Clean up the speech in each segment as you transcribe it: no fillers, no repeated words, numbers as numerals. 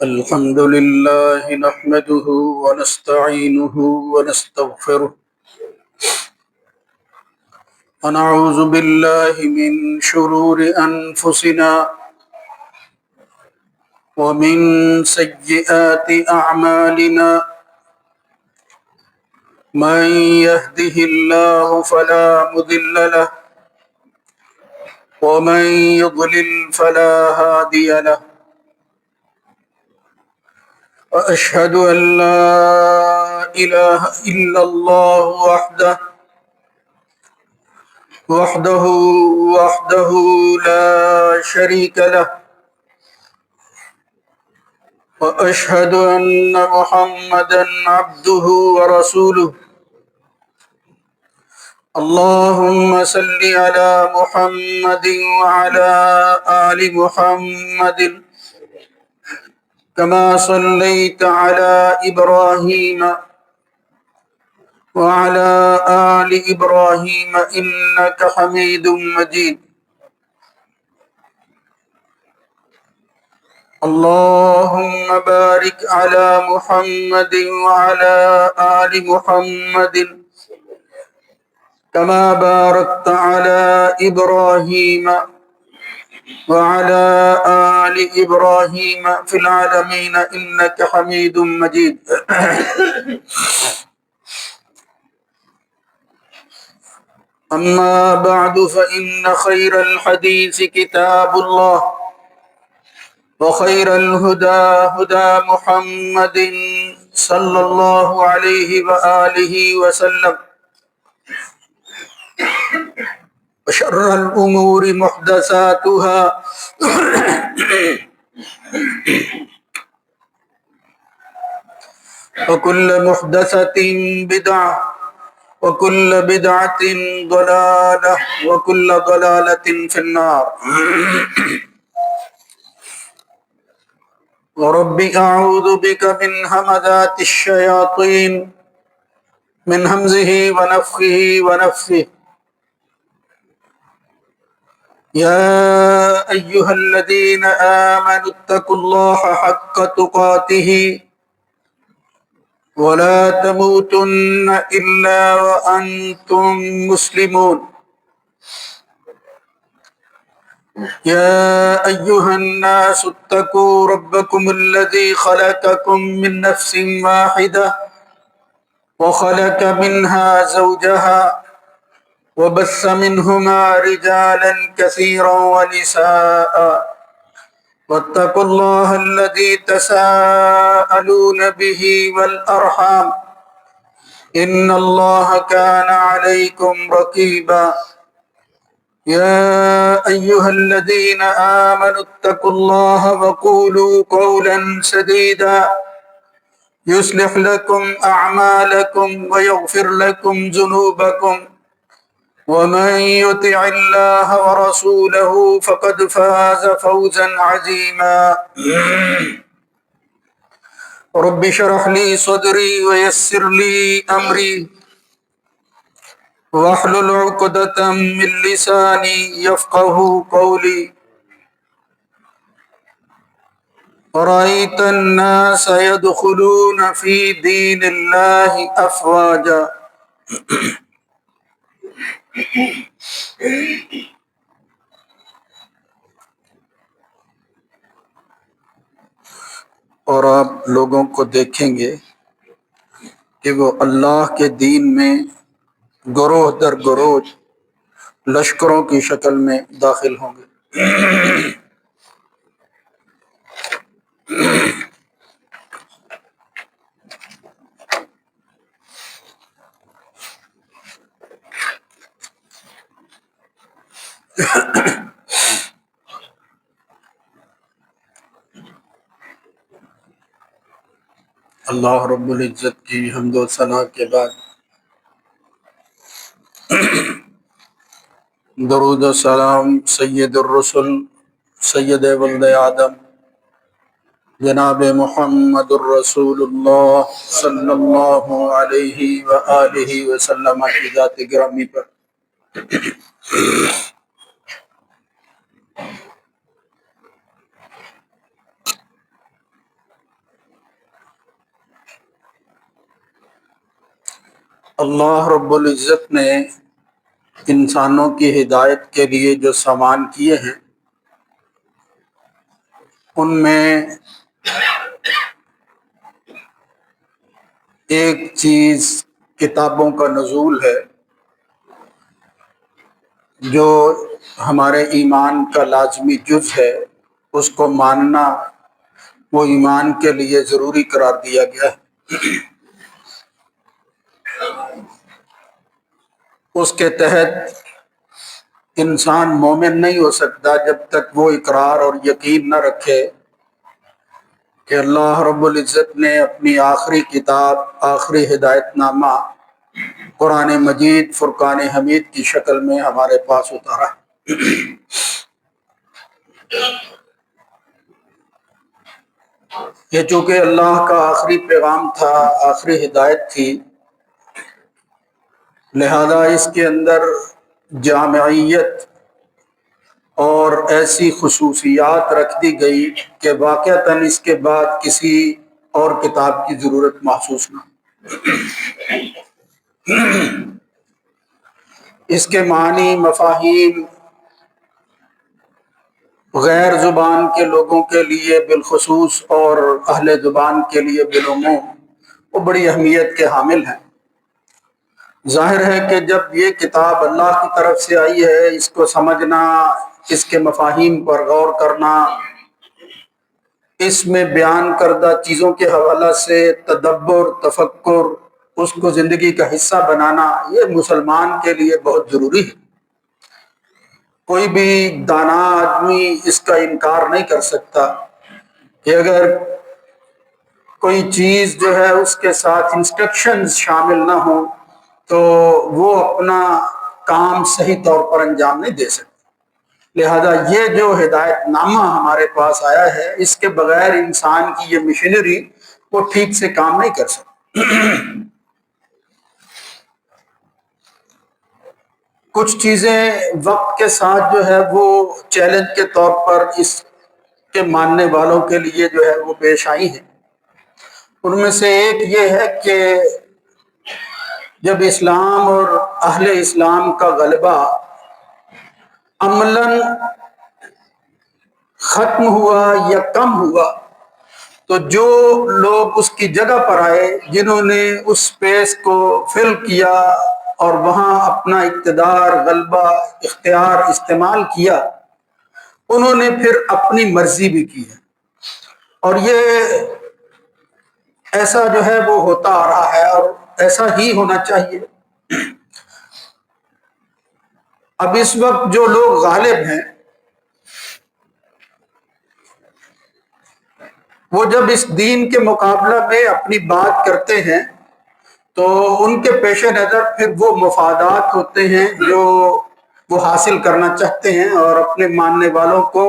الحمد لله نحمده ونستعينه ونستغفره ونعوذ بالله من شرور أنفسنا ومن سيئات أعمالنا من يهده الله فلا مضل له ومن يضلل فلا هادي له وأشهد أن لا إله إلا الله وحده لا شريك له وأشهد أن محمدا عبده ورسوله اللهم صل على محمد وعلى آل محمد كما صليت على إبراهيم وعلى آل إبراهيم إنك حميد مجيد اللهم بارك على محمد وعلى آل محمد كما باركت على إبراهيم وعلى آل إبراهيم في العالمين إنك حميد مجيد أما بعد فإن خير الحديث كتاب الله وخير الهدى هدى محمد صلى الله عليه وآله وسلم وشر الأمور محدثاتها وكل محدثة بدعة وكل بدعة ضلالة وكل ضلالة في النار ورب أعوذ بك من همزات الشياطين من همزه ونفخه ونفثه يا أيها الذين آمنوا اتقوا الله حق تقاته ولا تموتن إلا وأنتم مسلمون يا أيها الناس اتقوا ربكم الذي خلقكم من نفس واحدة وخلق منها زوجها وبث منهما رجالا كثيرا ونساء واتقوا الله الذي تساءلون به والأرحام إن الله كان عليكم رقيبا يا أيها الذين آمنوا اتقوا الله وقولوا قولا سديدا يصلح لكم أعمالكم ويغفر لكم ذنوبكم ومن يطع الله ورسوله فقد فاز فوزا عظيما رب اشرح لي صدري ويسر لي أمري واحلل عقدة من لساني يفقه قولي رأيت الناس يدخلون في دين الله أفواجا اور آپ لوگوں کو دیکھیں گے کہ وہ اللہ کے دین میں گروہ در گروہ لشکروں کی شکل میں داخل ہوں گے۔ اللہ رب العزت کی حمد و ثنا کے بعد درود و سلام سید الرسل سید ولد آدم جناب محمد الرسول اللہ صلی اللہ علیہ وآلہ وسلم کی ذات گرامی پر اللہ رب العزت نے انسانوں کی ہدایت کے لیے جو سامان کیے ہیں ان میں ایک چیز کتابوں کا نزول ہے جو ہمارے ایمان کا لازمی جز ہے. اس کو ماننا وہ ایمان کے لیے ضروری قرار دیا گیا ہے. اس کے تحت انسان مومن نہیں ہو سکتا جب تک وہ اقرار اور یقین نہ رکھے کہ اللہ رب العزت نے اپنی آخری کتاب، آخری ہدایت نامہ قرآن مجید فرقان حمید کی شکل میں ہمارے پاس اتارا. یہ چونکہ اللہ کا آخری پیغام تھا، آخری ہدایت تھی، لہذا اس کے اندر جامعیت اور ایسی خصوصیات رکھ دی گئی کہ واقعتاً اس کے بعد کسی اور کتاب کی ضرورت محسوس نہ. اس کے معنی، مفاہیم غیر زبان کے لوگوں کے لیے بالخصوص اور اہل زبان کے لیے بالعموم وہ بڑی اہمیت کے حامل ہیں. ظاہر ہے کہ جب یہ کتاب اللہ کی طرف سے آئی ہے، اس کو سمجھنا، اس کے مفاہیم پر غور کرنا، اس میں بیان کردہ چیزوں کے حوالہ سے تدبر، تفکر، اس کو زندگی کا حصہ بنانا، یہ مسلمان کے لیے بہت ضروری ہے. کوئی بھی دانا آدمی اس کا انکار نہیں کر سکتا کہ اگر کوئی چیز جو ہے اس کے ساتھ انسٹرکشنز شامل نہ ہوں تو وہ اپنا کام صحیح طور پر انجام نہیں دے سکتا. لہذا یہ جو ہدایت نامہ ہمارے پاس آیا ہے، اس کے بغیر انسان کی یہ مشینری وہ ٹھیک سے کام نہیں کر سکتی. کچھ چیزیں وقت کے ساتھ جو ہے وہ چیلنج کے طور پر اس کے ماننے والوں کے لیے جو ہے وہ پیش آئی ہیں. ان میں سے ایک یہ ہے کہ جب اسلام اور اہل اسلام کا غلبہ عملاً ختم ہوا یا کم ہوا تو جو لوگ اس کی جگہ پر آئے، جنہوں نے اس سپیس کو فل کیا اور وہاں اپنا اقتدار، غلبہ، اختیار استعمال کیا، انہوں نے پھر اپنی مرضی بھی کی ہے. اور یہ ایسا جو ہے وہ ہوتا آ رہا ہے اور ایسا ہی ہونا چاہیے. اب اس وقت جو لوگ غالب ہیں وہ جب اس دین کے مقابلہ میں اپنی بات کرتے ہیں تو ان کے پیش نظر پھر وہ مفادات ہوتے ہیں جو وہ حاصل کرنا چاہتے ہیں، اور اپنے ماننے والوں کو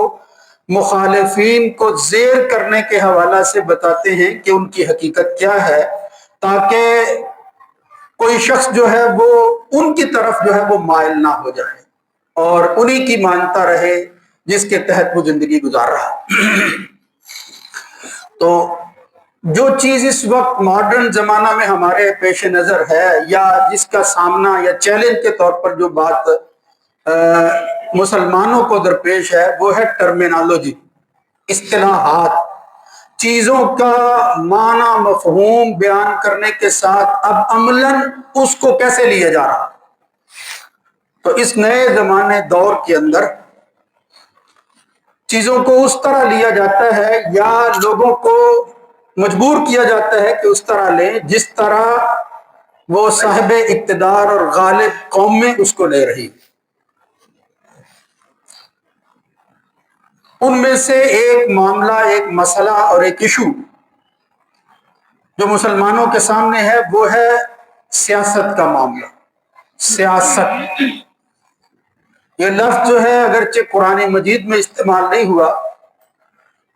مخالفین کو زیر کرنے کے حوالہ سے بتاتے ہیں کہ ان کی حقیقت کیا ہے، تاکہ کوئی شخص جو ہے وہ ان کی طرف جو ہے وہ مائل نہ ہو جائے اور انہی کی مانتا رہے جس کے تحت وہ زندگی گزار رہا. تو جو چیز اس وقت ماڈرن زمانہ میں ہمارے پیش نظر ہے یا جس کا سامنا یا چیلنج کے طور پر جو بات مسلمانوں کو درپیش ہے وہ ہے ٹرمینالوجی، اصطلاحات. چیزوں کا معنی، مفہوم بیان کرنے کے ساتھ اب عملاً اس کو کیسے لیا جا رہا. تو اس نئے زمانے دور کے اندر چیزوں کو اس طرح لیا جاتا ہے یا لوگوں کو مجبور کیا جاتا ہے کہ اس طرح لیں جس طرح وہ صاحب اقتدار اور غالب قوم میں اس کو لے رہی. ان میں سے ایک معاملہ، ایک مسئلہ اور ایک ایشو جو مسلمانوں کے سامنے ہے وہ ہے سیاست کا معاملہ. سیاست یہ لفظ جو ہے اگرچہ قرآن مجید میں استعمال نہیں ہوا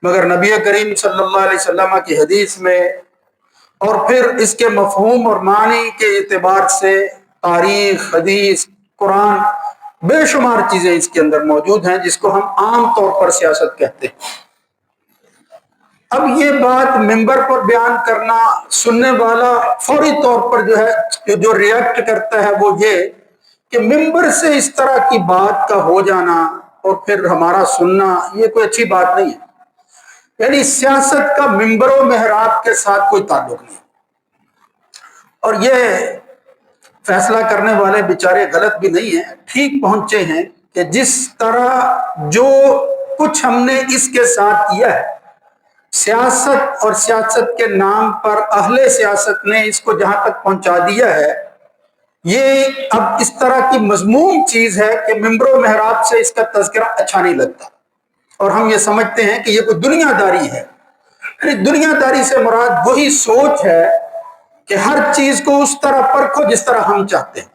مگر نبی کریم صلی اللہ علیہ وسلم کی حدیث میں اور پھر اس کے مفہوم اور معنی کے اعتبار سے تاریخ، حدیث، قرآن، بے شمار چیزیں اس کے اندر موجود ہیں جس کو ہم عام طور پر سیاست کہتے ہیں. اب یہ بات ممبر پر بیان کرنا، سننے والا فوری طور پر جو ہے جو ریئیکٹ کرتا ہے وہ یہ کہ ممبر سے اس طرح کی بات کا ہو جانا اور پھر ہمارا سننا، یہ کوئی اچھی بات نہیں ہے۔ یعنی سیاست کا ممبر و محراب کے ساتھ کوئی تعلق نہیں، اور یہ فیصلہ کرنے والے بیچارے غلط بھی نہیں ہیں، ٹھیک پہنچے ہیں کہ جس طرح جو کچھ ہم نے اس کے ساتھ کیا ہے، سیاست اور سیاست کے نام پر اہل سیاست نے اس کو جہاں تک پہنچا دیا ہے، یہ اب اس طرح کی مذموم چیز ہے کہ ممبر و محراب سے اس کا تذکرہ اچھا نہیں لگتا، اور ہم یہ سمجھتے ہیں کہ یہ کوئی دنیا داری ہے۔ دنیا داری سے مراد وہی سوچ ہے کہ ہر چیز کو اس طرح پرکھو جس طرح ہم چاہتے ہیں،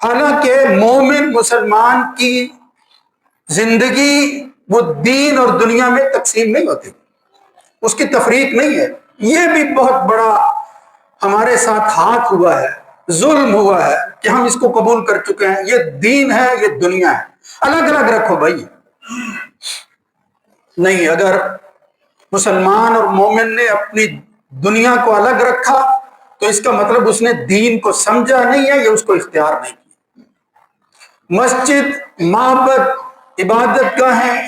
حالانکہ مومن مسلمان کی زندگی وہ دین اور دنیا میں تقسیم نہیں ہوتی، اس کی تفریق نہیں ہے۔ یہ بھی بہت بڑا ہمارے ساتھ ہاتھ ہوا ہے، ظلم ہوا ہے کہ ہم اس کو قبول کر چکے ہیں، یہ دین ہے، یہ دنیا ہے، الگ الگ رکھو بھائی۔ نہیں، اگر مسلمان اور مومن نے اپنی دنیا کو الگ رکھا تو اس کا مطلب اس نے دین کو سمجھا نہیں ہے یا اس کو اختیار نہیں کیا۔ مسجد، معبد، عبادت گاہیں،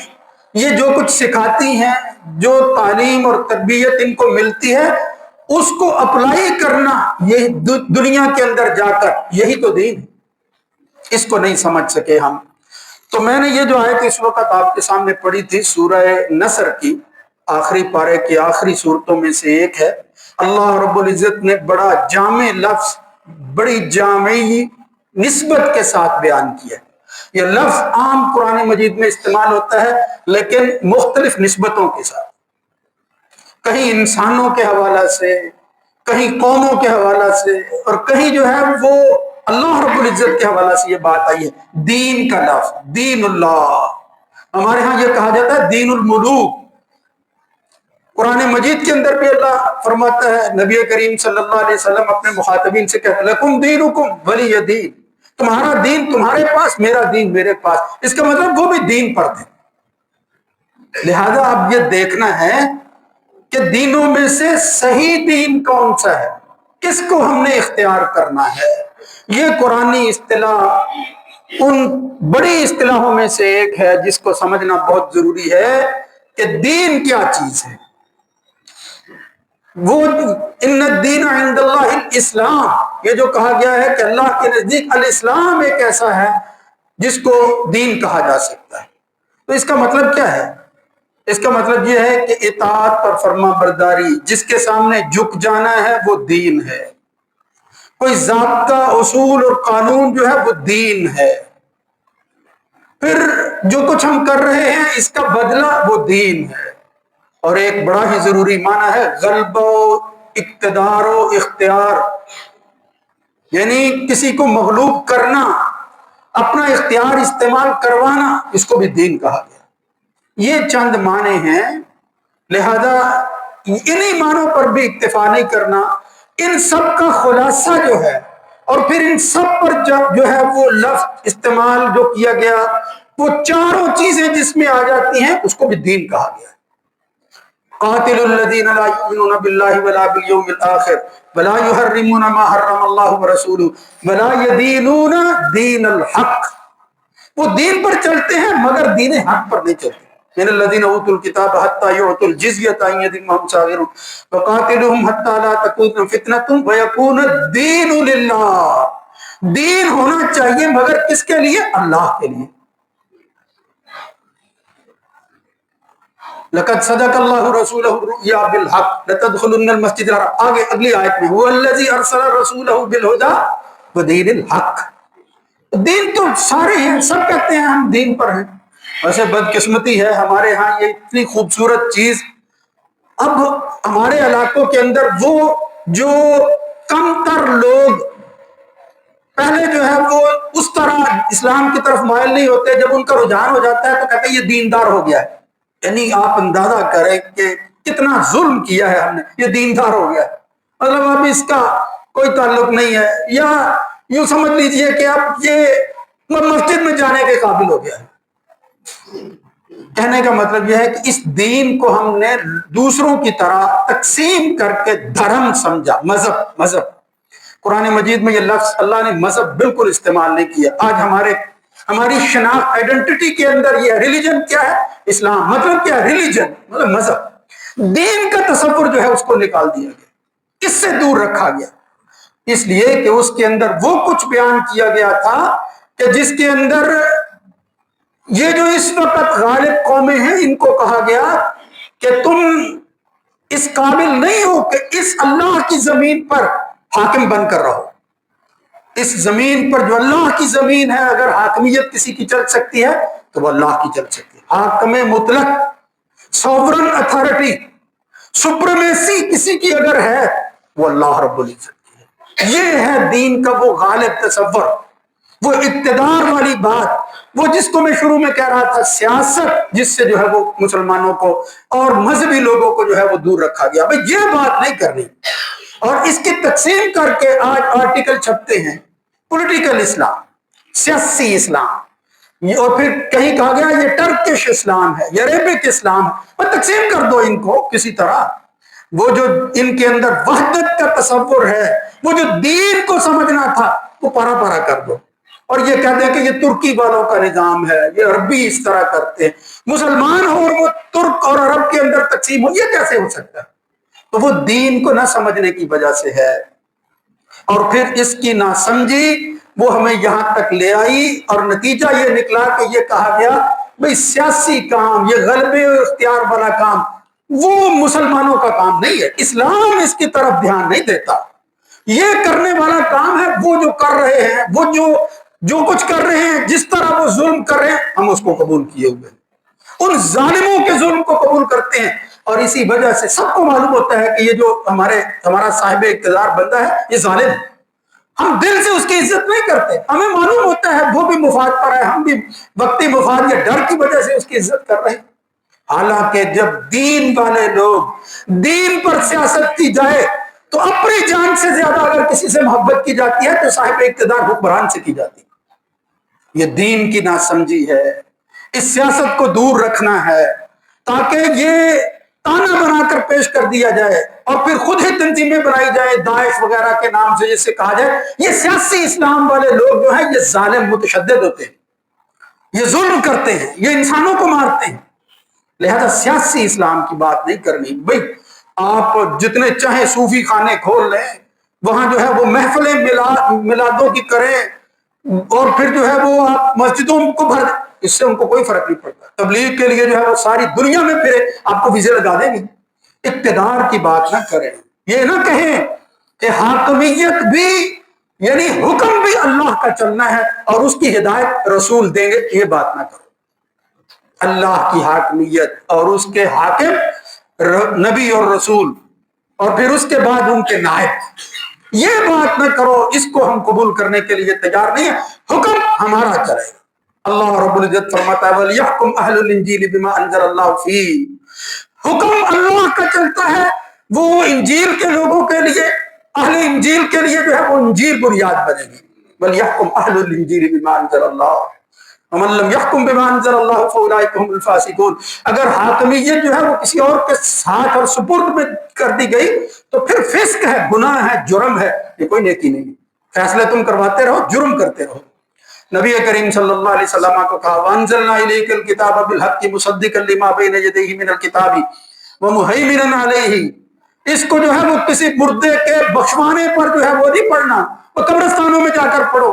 یہ جو کچھ سکھاتی ہیں، جو تعلیم اور تربیت ان کو ملتی ہے، اس کو اپلائی کرنا یہ دنیا کے اندر جا کر، یہی تو دین ہے۔ اس کو نہیں سمجھ سکے ہم۔ تو میں نے یہ جو آیت اس وقت آپ کے سامنے پڑھی تھی، سورہ نصر کی آخری پارے کی آخری صورتوں میں سے ایک ہے۔ اللہ رب العزت نے بڑا جامع لفظ، بڑی جامعی نسبت کے ساتھ بیان کیا ہے۔ یہ لفظ عام قرآن مجید میں استعمال ہوتا ہے لیکن مختلف نسبتوں کے ساتھ، کہیں انسانوں کے حوالہ سے، کہیں قوموں کے حوالہ سے، اور کہیں جو ہے وہ اللہ رب العزت کے حوالہ سے یہ بات آئی ہے۔ دین کا لفظ، دین اللہ، ہمارے ہاں یہ کہا جاتا ہے دین الملوک۔ قرآن مجید کے اندر بھی اللہ فرماتا ہے، نبی کریم صلی اللہ علیہ وسلم اپنے مخاطبین سے کہتے ہیں لکم دینکم ولی دین، تمہارا دین تمہارے پاس، میرا دین میرے پاس۔ اس کا مطلب وہ بھی دین پر تھے۔ لہذا اب یہ دیکھنا ہے کہ دینوں میں سے صحیح دین کون سا ہے، کس کو ہم نے اختیار کرنا ہے۔ یہ قرآنی اصطلاح ان بڑی اصطلاحوں میں سے ایک ہے جس کو سمجھنا بہت ضروری ہے کہ دین کیا چیز ہے۔ وہ ان الدین عند اللہ الاسلام، یہ جو کہا گیا ہے کہ اللہ کے نزدیک الاسلام ایک ایسا ہے جس کو دین کہا جا سکتا ہے۔ تو اس کا مطلب کیا ہے؟ اس کا مطلب یہ ہے کہ اطاعت اور فرما برداری، جس کے سامنے جھک جانا ہے وہ دین ہے۔ کوئی ضابطہ، اصول اور قانون جو ہے وہ دین ہے۔ پھر جو کچھ ہم کر رہے ہیں اس کا بدلہ وہ دین ہے۔ اور ایک بڑا ہی ضروری معنی ہے غلبہ و اقتدار و اختیار، یعنی کسی کو مغلوب کرنا، اپنا اختیار استعمال کروانا، اس کو بھی دین کہا گیا۔ یہ چند معنی ہیں، لہذا انہی معنوں پر بھی اکتفا نہیں کرنا، ان سب کا خلاصہ جو ہے، اور پھر ان سب پر جو ہے وہ لفظ استعمال جو کیا گیا، وہ چاروں چیزیں جس میں آ جاتی ہیں اس کو بھی دین کہا گیا۔ قاتل الذین لا یؤمنون باللہ ولا بالیوم الآخر ولا یحرمون ما حرم اللہ ورسولہ ولا یدینون دین الحق، وہ دین پر چلتے ہیں مگر دین حق پر نہیں چلتے۔ من الذین اوتوا الکتاب حتی یعطوا الجزیۃ عن ید وہم صاغرون وقاتلوہم حتی لا تکون فتنۃ ویکون الدین للہ، دین ہونا چاہیے مگر کس کے لیے؟ اللہ کے لیے۔ لقد صدق اللہ رسولہ الرؤیا بالحق لتدخلن المسجد الحرام، آگے اگلی آیت میں هو الذی ارسل رسولہ بالہدی ودین الحق۔ دین تو سارے ہیں، سب کہتے ہیں ہم دین پر ہیں۔ ویسے بدقسمتی ہے ہمارے ہاں یہ اتنی خوبصورت چیز، اب ہمارے علاقوں کے اندر وہ جو کم تر لوگ پہلے جو ہے وہ اس طرح اسلام کی طرف مائل نہیں ہوتے، جب ان کا رجحان ہو جاتا ہے تو کہتے ہیں یہ دیندار ہو گیا ہے۔ یعنی آپ اندازہ کریں کہ کتنا ظلم کیا ہے ہم نے، یہ دیندار ہو گیا ہے، مطلب اب اس کا کوئی تعلق نہیں ہے، یا یوں سمجھ لیجئے کہ اب یہ مسجد میں جانے کے قابل ہو گیا ہے۔ کہنے کا مطلب یہ ہے کہ اس دین کو ہم نے دوسروں کی طرح تقسیم کر کے دھرم سمجھا، مذہب۔ قرآن مجید میں یہ لفظ اللہ نے مذہب بالکل استعمال نہیں کیا۔ آج ہماری شناخت آئیڈینٹی کے اندر یہ ریلیجن کیا ہے؟ اسلام۔ مطلب کیا ہے ریلیجن؟ مطلب مذہب۔ دین کا تصور جو ہے اس کو نکال دیا گیا، اس سے دور رکھا گیا، اس لیے کہ اس کے اندر وہ کچھ بیان کیا گیا تھا کہ جس کے اندر یہ جو اس وقت غالب قومیں ہیں ان کو کہا گیا کہ تم اس قابل نہیں ہو کہ اس اللہ کی زمین پر حاکم بن کر رہو۔ اس زمین پر جو اللہ کی زمین ہے، اگر حاکمیت کسی کی چل سکتی ہے تو وہ اللہ کی چل سکتی ہے۔ حاکم مطلق، سوورن اتھارٹی، سپریمیسی کسی کی اگر ہے وہ اللہ رب العزت کی ہے۔ یہ ہے دین کا وہ غالب تصور، وہ اقتدار والی بات، وہ جس کو میں شروع میں کہہ رہا تھا سیاست، جس سے جو ہے وہ مسلمانوں کو اور مذہبی لوگوں کو جو ہے وہ دور رکھا گیا۔ بھئی یہ بات نہیں کرنی، اور اس کی تقسیم کر کے آج آرٹیکل چھپتے ہیں، پولیٹیکل اسلام، سیاسی اسلام، اور پھر کہیں کہا گیا یہ ٹرکش اسلام ہے، یہ عربک اسلام ہے، اور تقسیم کر دو ان کو کسی طرح۔ وہ جو ان کے اندر وحدت کا تصور ہے، وہ جو دین کو سمجھنا تھا، وہ پارا پارا کر دو، اور یہ کہہ دیں کہ یہ ترکی والوں کا نظام ہے، یہ عربی اس طرح کرتے ہیں، مسلمان ہو اور وہ ترک اور عرب کے اندر تقسیم ہو، یہ کیسے ہو سکتا ہے؟ تو وہ دین کو نہ سمجھنے کی وجہ سے ہے، اور پھر اس کی ناسمجھی وہ ہمیں یہاں تک لے آئی، اور نتیجہ یہ نکلا کہ یہ کہا گیا بھئی سیاسی کام، یہ غلبے و اختیار والا کام وہ مسلمانوں کا کام نہیں ہے، اسلام اس کی طرف دھیان نہیں دیتا۔ یہ کرنے والا کام ہے وہ جو کر رہے ہیں، وہ جو کچھ کر رہے ہیں، جس طرح وہ ظلم کر رہے ہیں ہم اس کو قبول کیے ہوئے، ان ظالموں کے ظلم کو قبول کرتے ہیں، اور اسی وجہ سے سب کو معلوم ہوتا ہے کہ یہ جو ہمارا صاحب اقتدار بندہ ہے یہ ظالم ہے، ہم دل سے اس کی عزت نہیں کرتے، ہمیں معلوم ہوتا ہے وہ بھی مفاد پر ہے، ہم بھی وقتی مفاد یا ڈر کی وجہ سے اس کی عزت کر رہے ہیں۔ حالانکہ جب دین والے لوگ دین پر سیاست کی جائے تو اپنی جان سے زیادہ اگر کسی سے محبت کی جاتی ہے تو صاحب اقتدار حکمران سے کی جاتی ہے۔ یہ دین کی ناسمجھی ہے، اس سیاست کو دور رکھنا ہے تاکہ یہ تانا بنا کر پیش کر دیا جائے، اور پھر خود ہی تنظیمیں بنائی جائیں داعش وغیرہ کے نام سے، جس سے کہا جائے یہ سیاسی اسلام والے لوگ جو ہیں یہ ظالم متشدد ہوتے ہیں، یہ ظلم کرتے ہیں، یہ انسانوں کو مارتے ہیں، لہذا سیاسی اسلام کی بات نہیں کرنی۔ بھئی آپ جتنے چاہیں صوفی خانے کھول لیں، وہاں جو ہے وہ محفلیں میلادوں کی کریں، اور پھر جو ہے وہ آپ مسجدوں کو بھر دیں، اس سے ان کو کوئی فرق نہیں پڑتا۔ تبلیغ کے لیے جو ہے وہ ساری دنیا میں پھرے، آپ کو ویزے لگا دیں گے۔ اقتدار کی بات نہ کریں، یہ نہ کہیں کہ حاکمیت بھی یعنی حکم بھی اللہ کا چلنا ہے اور اس کی ہدایت رسول دیں گے، یہ بات نہ کرو۔ اللہ کی حاکمیت اور اس کے حاکم نبی اور رسول، اور پھر اس کے بعد ان کے نائب، یہ بات نہ کرو، اس کو ہم قبول کرنے کے لیے تیار نہیں ہے۔ حکم ہمارا چلے گا۔ اللہ رب العزت فرماتا ہے وَلْيَحْكُمْ أَهْلُ الْإِنْجِيلِ بِمَا أَنزَلَ اللَّهُ فِيهِ، حکم اللہ کا چلتا ہے، وہ انجیل کے لوگوں کے لیے، اہل انجیل کے لیے جو ہے وہ انجیل بنیاد بنے گی۔ وَلْيَحْكُمْ أَهْلُ الْإِنْجِيلِ بِمَا أَنزَلَ اللَّهُ وَمَن لَّمْ يَحْكُمْ بِمَا أَنزَلَ اللَّهُ فَأُولَٰئِكَ هُمُ الْفَاسِقُونَ۔ اگر حاکمیت جو ہے وہ کسی اور کے ساتھ اور سپرد میں کر دی گئی تو پھر فسق ہے، گناہ ہے، جرم ہے، یہ کوئی نیکی نہیں۔ فیصلے تم کرواتے رہو، جرم کرتے رہو۔ نبی کریم صلی اللہ علیہ وسلم کو کہا وَأَنزَلْنَا إِلَيْكَ الْكِتَابَ بِالْحَقِّ مُصَدِّقًا لِمَا بَيْنَ يَدَيْهِ مِنَ الْكِتَابِ وَمُهَيْمِنًا عَلَيْهِ۔ اس کو جو ہے وہ کسی مردے کے بخشوانے پر جو ہے وہ نہیں پڑھنا، وہ قبرستانوں میں جا کر پڑھو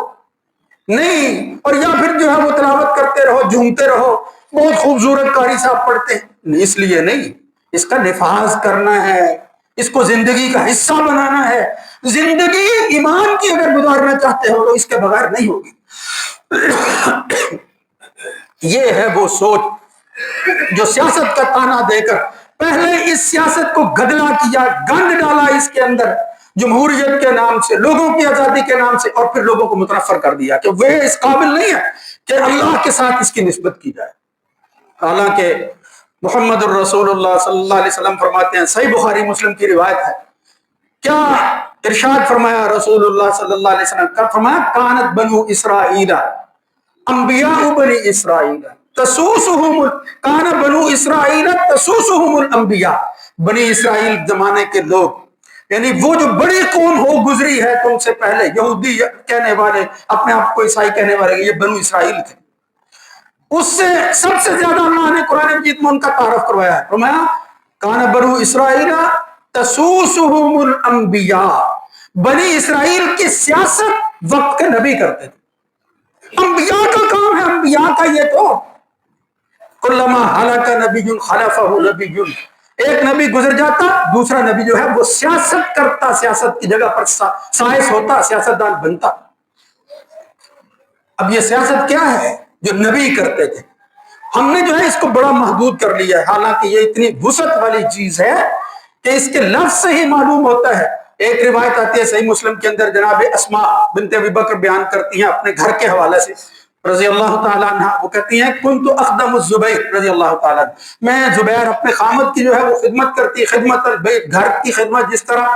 نہیں، اور یا پھر جو ہے وہ تلاوت کرتے رہو، جھومتے رہو، بہت خوبصورت قاری صاحب پڑھتے ہیں، اس لیے نہیں، اس کا نفاذ کرنا ہے، اس کو زندگی کا حصہ بنانا ہے۔ زندگی ایمان کی اگر گزارنا چاہتے ہو تو اس کے بغیر نہیں ہوگی۔ یہ ہے وہ سوچ جو سیاست کا تانا دے کر پہلے اس سیاست کو گدلا کیا، گند ڈالا اس کے اندر جمہوریت کے نام سے، لوگوں کی آزادی کے نام سے، اور پھر لوگوں کو متنفر کر دیا کہ وہ اس قابل نہیں ہے کہ اللہ کے ساتھ اس کی نسبت کی جائے۔ حالانکہ محمد الرسول اللہ صلی اللہ علیہ وسلم فرماتے ہیں، صحیح بخاری مسلم کی روایت ہے، کیا ارشاد فرمایا رسول اللہ صلی اللہ علیہ وسلم کا، فرمایا کانت بنو اسرائیل انبیاء بنی اسرائیل، تسوسہم کان بنو اسرائیل تسوسہم الانبیاء، بنی اسرائیل زمانے کے لوگ، یعنی وہ جو بڑی قوم ہو گزری ہے تم سے پہلے، یہودی کہنے والے، اپنے آپ کو عیسائی کہنے والے، یہ بنو اسرائیل تھے، اس سے سب سے زیادہ اللہ نے قرآن مجید میں ان کا تعارف کروایا ہے۔ فرمایا کان بنو اسرائیل تسوسہم الانبیاء، بنی اسرائیل کی سیاست وقت کے نبی کرتے تھے، انبیاء کا کام ہے، انبیاء کا یہ تو کلما ہلک نبی خلفہ نبی، ایک نبی گزر جاتا دوسرا نبی جو ہے وہ سیاست کرتا، سیاست کی جگہ پر سائنس ہوتا، سیاستدان بنتا۔ اب یہ سیاست کیا ہے جو نبی کرتے تھے، ہم نے جو ہے اس کو بڑا محدود کر لیا ہے، حالانکہ یہ اتنی وسعت والی چیز ہے کہ اس کے لفظ سے ہی معلوم ہوتا ہے۔ ایک روایت آتی ہے صحیح مسلم کے اندر، جناب اسماء بنت ابی بکر بیان کرتی ہیں اپنے گھر کے حوالے سے رضی اللہ تعالیٰ عنہ، وہ کہتی ہیں کنت اخدم الزبیر رضی اللہ تعالیٰ عنہ، میں زبیر اپنے خامد کی جو ہے وہ خدمت کرتی، خدمت البیت، گھر کی خدمت جس طرح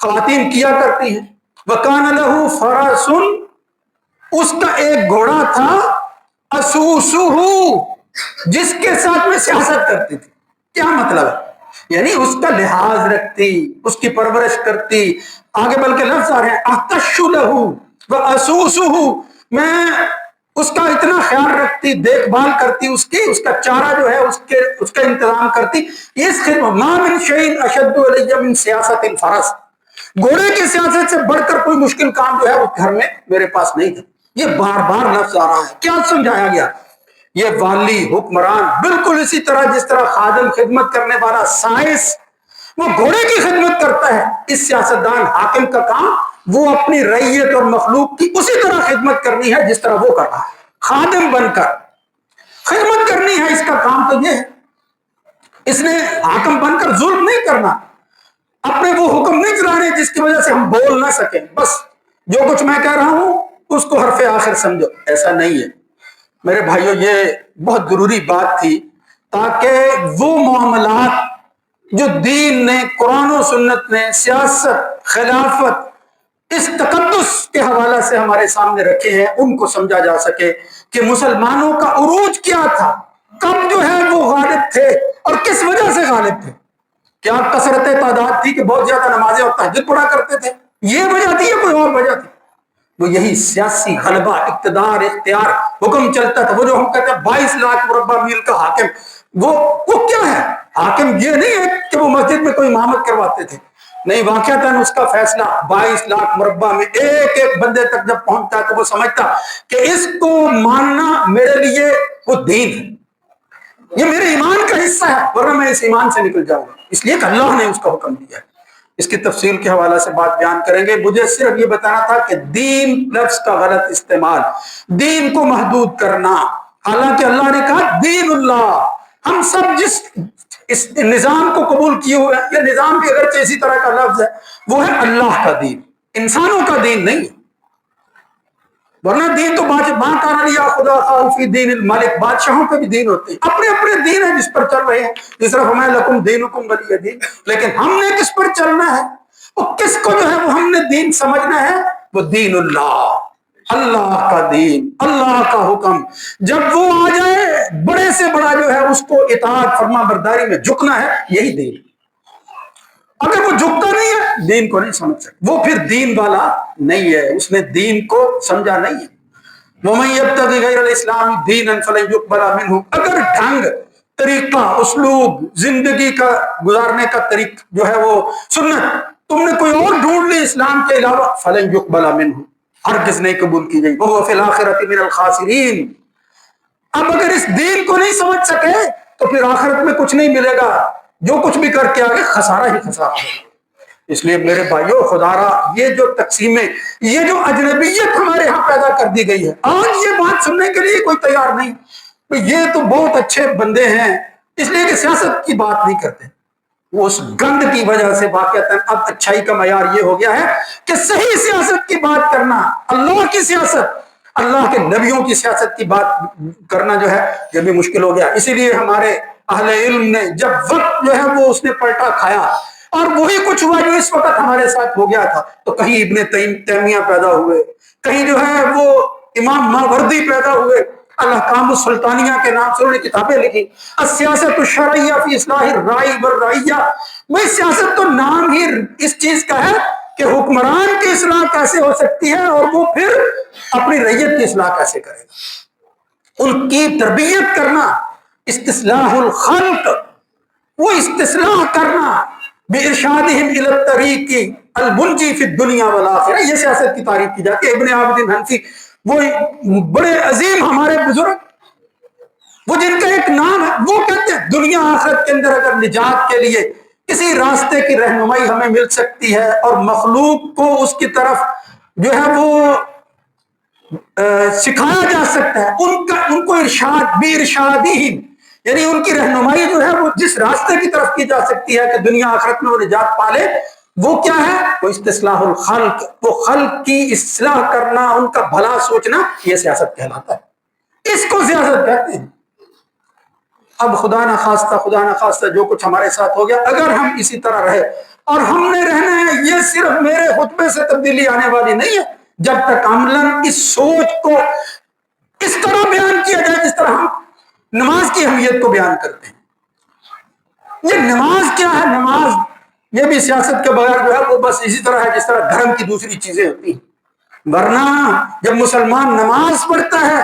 خواتین کیا کرتی ہیں۔ وکان لہ فرس، اس کا ایک گھوڑا تھا، اسوسہ، جس کے ساتھ میں سیاست کرتی تھی۔ کیا مطلب ہے؟ یعنی اس کا لحاظ رکھتی، اس کی پرورش کرتی، آگے بلکہ لفظ آ رہے ہیں احتش لہ واسوسہ، میں اس کا اتنا خیال رکھتی، دیکھ بھال کرتی اس کی، اس کا چارہ جو ہے اس کا انتظام کرتی۔ اس خدمت ما من شیء اشد علی من سیاست الفرس، گھوڑے کی سیاست سے بڑھ کر کوئی مشکل کام جو ہے اس گھر میں میرے پاس نہیں تھا۔ یہ بار بار لفظ آ رہا ہے، کیا سمجھایا گیا؟ یہ والی حکمران بالکل اسی طرح جس طرح خادم خدمت کرنے والا سائنس وہ گھوڑے کی خدمت کرتا ہے، اس سیاستدان حاکم کا کام وہ اپنی رعیت اور مخلوق کی اسی طرح خدمت کرنی ہے جس طرح وہ کر رہا ہے، خادم بن کر خدمت کرنی ہے، اس کا کام تو یہ ہے۔ اس نے حاکم بن کر ظلم نہیں کرنا، اپنے وہ حکم نہیں چلانے جس کی وجہ سے ہم بول نہ سکیں، بس جو کچھ میں کہہ رہا ہوں اس کو حرف آخر سمجھو، ایسا نہیں ہے میرے بھائیو۔ یہ بہت ضروری بات تھی تاکہ وہ معاملات جو دین نے، قرآن و سنت نے، سیاست، خلافت، اس تقدس کے حوالہ سے ہمارے سامنے رکھے ہیں، ان کو سمجھا جا سکے کہ مسلمانوں کا عروج کیا تھا، کب جو ہے وہ غالب تھے اور کس وجہ سے غالب تھے۔ کیا کثرت تعداد تھی کہ بہت زیادہ نمازیں اور تہجد پڑھا کرتے تھے، یہ وجہ تھی یا کوئی اور وجہ تھی؟ وہ یہی سیاسی غلبہ، اقتدار، اختیار، حکم چلتا تھا۔ وہ جو ہم کہتے ہیں 22 لاکھ مربع میل کا حاکم، وہ کیا ہے؟ حاکم یہ نہیں ہے کہ وہ مسجد میں کوئی امامت کرواتے تھے، نہیں، واقعتاً اس کا فیصلہ 22 لاکھ مربع میں ایک ایک بندے تک جب پہنچتا ہے تو وہ سمجھتا کہ اس کو ماننا میرے لیے وہ دین ہے، یہ میرے ایمان کا حصہ ہے، ورنہ میں اس ایمان سے نکل جاؤں گا، اس لیے کہ اللہ نے اس کا حکم دیا ہے۔ اس کی تفصیل کے حوالے سے بات بیان کریں گے، مجھے صرف یہ بتانا تھا کہ دین لفظ کا غلط استعمال، دین کو محدود کرنا، حالانکہ اللہ نے کہا دین اللہ، ہم سب جس اس نظام کو قبول کیے ہوئے ہیں، یہ نظام بھی اگرچہ اسی طرح کا لفظ ہے، وہ ہے اللہ کا دین، انسانوں کا دین نہیں، ورنہ دین تو ماں کان لیا خدا فی دین الملک، بادشاہوں کے بھی دین ہوتے ہیں، اپنے اپنے دین ہیں جس پر چل رہے ہیں، جس طرح ہمیں لکم دینکم ولی دین، لیکن ہم نے کس پر چلنا ہے، وہ کس کو جو ہے وہ ہم نے دین سمجھنا ہے، وہ دین اللہ، اللہ کا دین، اللہ کا حکم، جب وہ آ جائے بڑے سے بڑا جو ہے اس کو اطاعت فرما برداری میں جھکنا ہے، یہی دین۔ اگر وہ جھکتا نہیں ہے دین کو نہیں سمجھ سکتا، وہ پھر دین والا نہیں ہے، اس نے دین کو سمجھا نہیں ہے۔ وَمَن يَبْتَغِ غَيْرَ الْإِسْلَامِ دِينًا فَلَن يُقْبَلَ مِنْهُ، اگر ڈھنگ، طریقہ، اسلوب، زندگی کا گزارنے کا طریقہ جو ہے وہ سنت تم نے کوئی اور ڈھونڈ لی اسلام کے علاوہ، فَلَن يُقْبَلَ مِنْهُ، ہرگز نہیں قبول کی گئی، وَهُوَ فِي الْآخِرَةِ مِنَ الْخَاسِرِينَ۔ اب اگر اس دین کو نہیں سمجھ سکے تو پھر آخرت میں کچھ نہیں ملے گا، جو کچھ بھی کر کے آگے خسارہ ہی خسارہ ہے۔ اس لیے میرے بھائیو، خدا را یہ جو تقسیمیں، یہ جو اجنبیت ہمارے ہاں پیدا کر دی گئی ہے، آج یہ بات سننے کے لیے کوئی تیار نہیں، یہ تو بہت اچھے بندے ہیں، اس لیے کہ سیاست کی بات نہیں کرتے، اس گند کی وجہ سے واقعتاً اب اچھائی کا معیار یہ ہو گیا ہے کہ صحیح سیاست کی بات کرنا، اللہ کی سیاست، اللہ کے نبیوں کی سیاست کی بات کرنا جو ہے یہ بھی مشکل ہو گیا۔ اسی لیے ہمارے اہل علم نے جب وقت جو ہے وہ اس نے پلٹا کھایا اور وہی کچھ ہوا جو اس وقت ہمارے ساتھ ہو گیا تھا، تو کہیں ابن تیمیہ پیدا ہوئے، کہیں جو ہے وہ امام ماوردی پیدا ہوئے، الاحکام السلطانیہ کے نام سے انہوں نے کتابیں لکھی، السیاست الشرعیہ فی اصلاح الرائی والرعیہ۔ میں سیاست تو نام ہی اس چیز کا ہے کہ حکمران کی اصلاح کیسے ہو سکتی ہے اور وہ پھر اپنی رعیت کی اصلاح کیسے کرے گا، ان کی تربیت کرنا، استصلاح الخلق، وہ استصلاح کرنا بارشادہم الی الطریق المنجی فی الدنیا والآخرہ۔ یہ سیاست کی تعریف کی جاتی ہے۔ ابن عابدین حنفی، وہ بڑے عظیم ہمارے بزرگ، وہ جن کا ایک نام ہے، وہ کہتے ہیں دنیا آخرت کے اندر اگر نجات کے لیے کسی راستے کی رہنمائی ہمیں مل سکتی ہے اور مخلوق کو اس کی طرف جو ہے وہ سکھایا جا سکتا ہے، ان کو ارشاد بھی ارشادہم، یعنی ان کی رہنمائی جو ہے وہ جس راستے کی طرف کی جا سکتی ہے کہ دنیا آخرت میں وہ نجات پالے، وہ کیا ہے؟ وہ استصلاح الخلق، وہ خلق کی اصلاح کرنا، ان کا بھلا سوچنا، یہ سیاست کہلاتا ہے، اس کو سیاست کہتے ہیں۔ اب خدا نہ خواستہ جو کچھ ہمارے ساتھ ہو گیا، اگر ہم اسی طرح رہے اور ہم نے رہنا ہے، یہ صرف میرے خطبے سے تبدیلی آنے والی نہیں ہے، جب تک عملاً اس سوچ کو اس طرح بیان کیا جائے جس طرح ہم نماز کی اہمیت کو بیان کرتے ہیں۔ یہ نماز کیا ہے؟ نماز یہ بھی سیاست کے بغیر جو ہے وہ بس اسی طرح ہے جس طرح دھرم کی دوسری چیزیں ہوتی ہیں، ورنہ جب مسلمان نماز پڑھتا ہے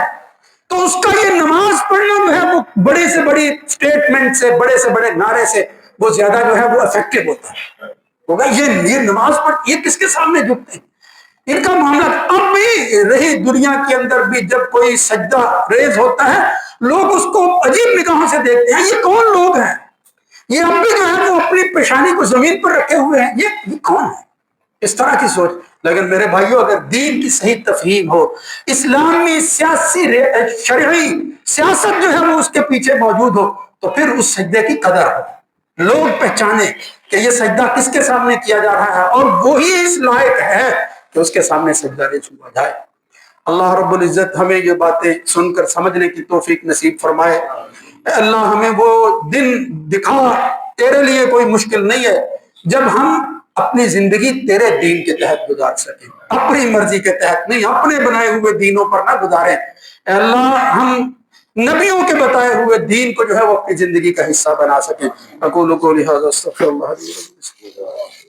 تو اس کا یہ نماز پڑھنا جو ہے وہ بڑے سے بڑی سٹیٹمنٹ سے، بڑے سے بڑے نعرے سے وہ زیادہ جو ہے وہ افیکٹو ہوتا ہے، ہوگا یہ نماز پڑھ، یہ کس کے سامنے جھکتے ہیں؟ ان کا معاملہ اب بھی رہی دنیا کے اندر بھی، جب کوئی سجدہ ریز ہوتا ہے لوگ اس کو عجیب نگاہوں سے دیکھتے ہیں، یہ کون لوگ ہیں؟ یہ اب بھی جو ہے وہ اپنی پیشانی کو زمین پر رکھے ہوئے ہیں، یہ کون ہے؟ اس طرح کی سوچ۔ لیکن میرے بھائیوں، اگر دین کی صحیح تفہیم ہو، اسلامی سیاسی شرعی سیاست جو ہے وہ اس کے پیچھے موجود ہو، تو پھر اس سجدے کی قدر ہو، لوگ پہچانے کہ یہ سجدہ کس کے سامنے کیا جا رہا ہے اور وہی اس لائق ہے کہ اس کے سامنے سجدہ ریز ہوا جائے۔ اللہ رب العزت ہمیں یہ باتیں سن کر سمجھنے کی توفیق نصیب فرمائے۔ اے اللہ ہمیں وہ دن دکھا، تیرے لیے کوئی مشکل نہیں ہے، جب ہم اپنی زندگی تیرے دین کے تحت گزار سکیں، اپنی مرضی کے تحت نہیں، اپنے بنائے ہوئے دینوں پر نہ گزاریں۔ اے اللہ ہم نبیوں کے بتائے ہوئے دین کو جو ہے وہ اپنی زندگی کا حصہ بنا سکیں۔ اقول قولی ھذا استغفر اللہ لي ولكم۔